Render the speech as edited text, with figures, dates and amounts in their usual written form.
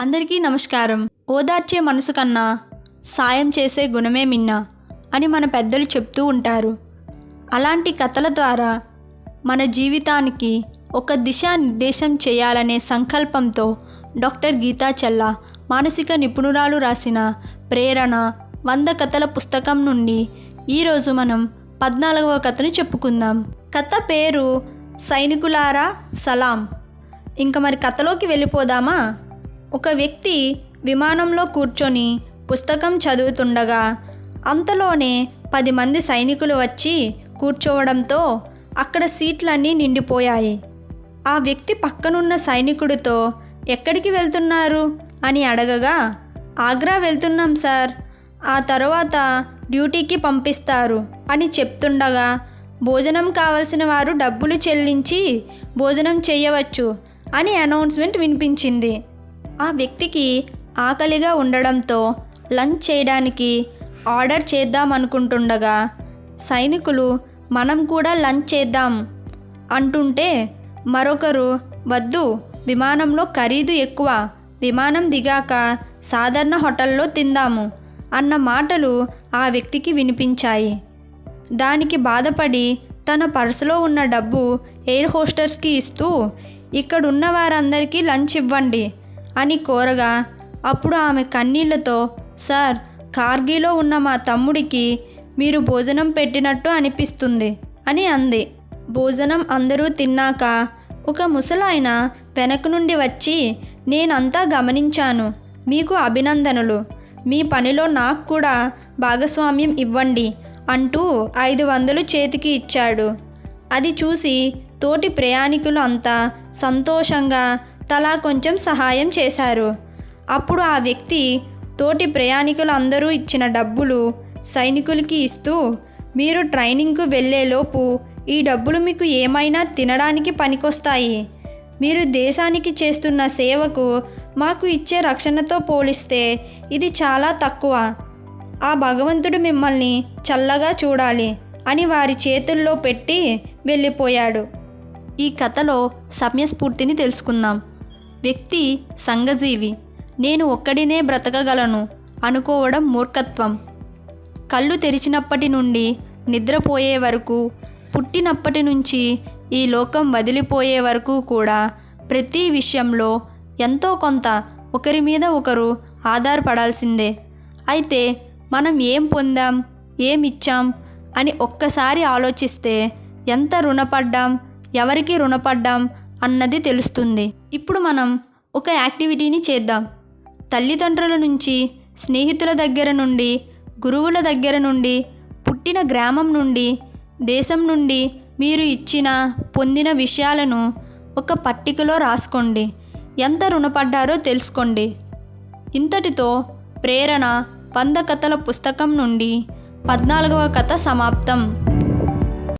అందరికీ నమస్కారం. ఓదార్చే మనసు కన్నా సాయం చేసే గుణమే మిన్న అని మన పెద్దలు చెప్తూ ఉంటారు. అలాంటి కథల ద్వారా మన జీవితానికి ఒక దిశానిర్దేశం చేయాలనే సంకల్పంతో డాక్టర్ గీతా చెల్లా మానసిక నిపుణురాలు రాసిన ప్రేరణ 100 కథల పుస్తకం నుండి ఈరోజు మనం 14వ కథను చెప్పుకుందాం. కథ పేరు సైనికులారా సలాం. ఇంకా మరి కథలోకి వెళ్ళిపోదామా? ఒక వ్యక్తి విమానంలో కూర్చొని పుస్తకం చదువుతుండగా అంతలోనే 10 మంది సైనికులు వచ్చి కూర్చోవడంతో అక్కడ సీట్లన్నీ నిండిపోయాయి. ఆ వ్యక్తి పక్కనున్న సైనికుడితో ఎక్కడికి వెళ్తున్నారు అని అడగగా, ఆగ్రా వెళ్తున్నాం సార్, ఆ తర్వాత డ్యూటీకి పంపిస్తారు అని చెప్తుండగా, భోజనం కావలసిన వారు డబ్బులు చెల్లించి భోజనం చేయవచ్చు అని అనౌన్స్మెంట్ వినిపించింది. ఆ వ్యక్తికి ఆకలిగా ఉండడంతో లంచ్ చేయడానికి ఆర్డర్ చేద్దామనుకుంటుండగా సైనికులు మనం కూడా లంచ్ చేద్దాం అంటుంటే మరొకరు వద్దు, విమానంలో ఖరీదు ఎక్కువ, విమానం దిగాక సాధారణ హోటల్లో తిందాము అన్న మాటలు ఆ వ్యక్తికి వినిపించాయి. దానికి బాధపడి తన పర్సులో ఉన్న డబ్బు ఎయిర్ హోస్టర్స్కి ఇస్తూ ఇక్కడున్న వారందరికీ లంచ్ ఇవ్వండి అని కోరగా, అప్పుడు ఆమె కన్నీళ్లతో సార్, కార్గిలో ఉన్న మా తమ్ముడికి మీరు భోజనం పెట్టినట్టు అనిపిస్తుంది అని అంది. భోజనం అందరూ తిన్నాక ఒక ముసలాయన వెనక నుండి వచ్చి, నేనంతా గమనించాను, మీకు అభినందనలు, మీ పనిలో నాకు కూడా భాగస్వామ్యం ఇవ్వండి అంటూ 500 చేతికి ఇచ్చాడు. అది చూసి తోటి ప్రయాణికులు అంతా సంతోషంగా తలా కొంచెం సహాయం చేశారు. అప్పుడు ఆ వ్యక్తి తోటి ప్రయాణికులు అందరూ ఇచ్చిన డబ్బులు సైనికులకి ఇస్తూ, మీరు ట్రైనింగ్కు వెళ్ళేలోపు ఈ డబ్బులు మీకు ఏమైనా తినడానికి పనికొస్తాయి, మీరు దేశానికి చేస్తున్న సేవకు మాకు ఇచ్చే రక్షణతో పోలిస్తే ఇది చాలా తక్కువ, ఆ భగవంతుడు మిమ్మల్ని చల్లగా చూడాలి అని వారి చేతుల్లో పెట్టి వెళ్ళిపోయాడు. ఈ కథలో సమయస్ఫూర్తిని తెలుసుకుందాం. వ్యక్తి సంఘజీవి, నేను ఒక్కడినే బ్రతకగలను అనుకోవడం మూర్ఖత్వం. కళ్ళు తెరిచినప్పటి నుండి నిద్రపోయే వరకు, పుట్టినప్పటి నుంచి ఈ లోకం వదిలిపోయే వరకు కూడా ప్రతి విషయంలో ఎంతో కొంత ఒకరి మీద ఒకరు ఆధారపడాల్సిందే. అయితే మనం ఏం పొందాం, ఏమిచ్చాం అని ఒక్కసారి ఆలోచిస్తే ఎంత రుణపడ్డాం, ఎవరికి రుణపడ్డాం అన్నది తెలుస్తుంది. ఇప్పుడు మనం ఒక యాక్టివిటీని చేద్దాం. తల్లిదండ్రుల నుంచి, స్నేహితుల దగ్గర నుండి, గురువుల దగ్గర నుండి, పుట్టిన గ్రామం నుండి, దేశం నుండి మీరు ఇచ్చిన, పొందిన విషయాలను ఒక పట్టికలో రాసుకోండి. ఎంత రుణపడ్డారో తెలుసుకోండి. ఇంతటితో ప్రేరణ 100 కథల పుస్తకం నుండి 14వ కథ సమాప్తం.